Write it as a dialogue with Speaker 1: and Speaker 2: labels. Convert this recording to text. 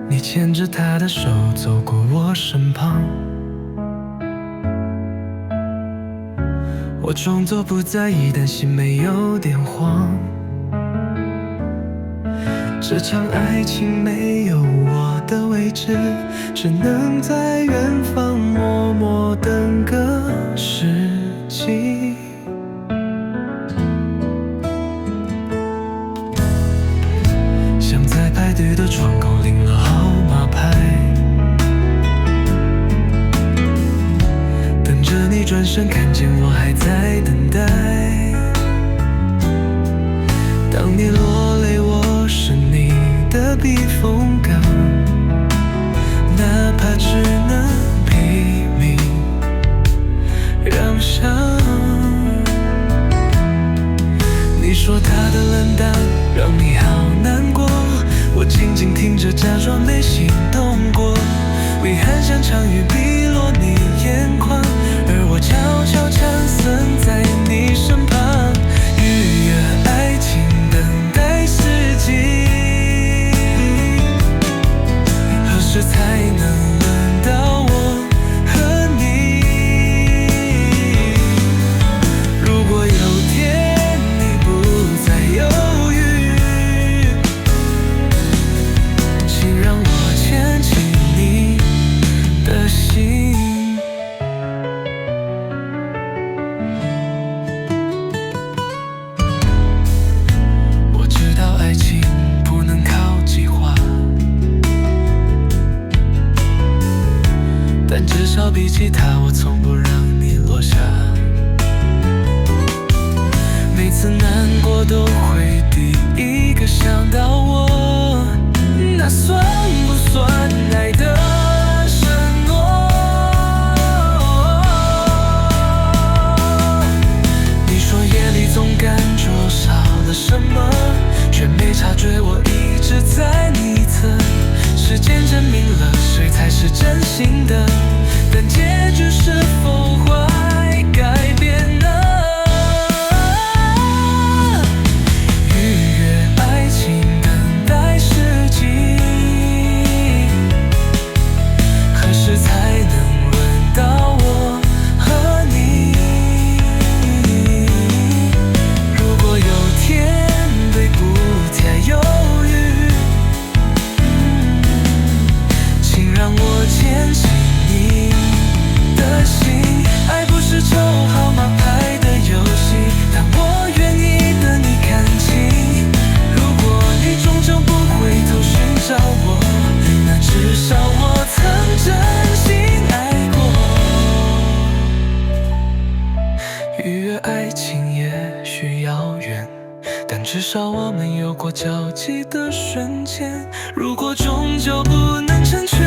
Speaker 1: 你牵着她的手走过我身旁，我装作不在意，但心没有点慌。这场爱情没有我的位置，只能在远方默默等个时机。像在排队的窗口领了号码牌，等着你转身看见我还在等待。当你落泪，我是你的避风港，哪怕只能拼命让伤。你说他的冷淡让你好难过，我静静听着，假装没心动过。微寒像场雨滴落你眼眶，而我悄悄缠伞在你身旁。逾越爱情等待时机，何时才能轮到我和你？如果有天你不再犹豫，请让我牵起你的心。我知道爱情不能靠计划，但至少比起他，我从不让你落下。每次难过都会第一个想到我，那算不算爱的承诺？你说夜里总感觉少了什么，却没察觉我一直在你侧。时间证明了谁才是真心的，但结局是否会改变呢？逾越爱情等待时机，何时才能轮到我和你？如果有天对不再犹豫，请让我牵起你的心。爱不是抽号码牌的游戏，但我愿意等你看清。如果你终究不回头寻找我，那至少我曾真心爱过。逾越爱情也许遥远，但至少我们有过交集的瞬间。如果终究不能成全，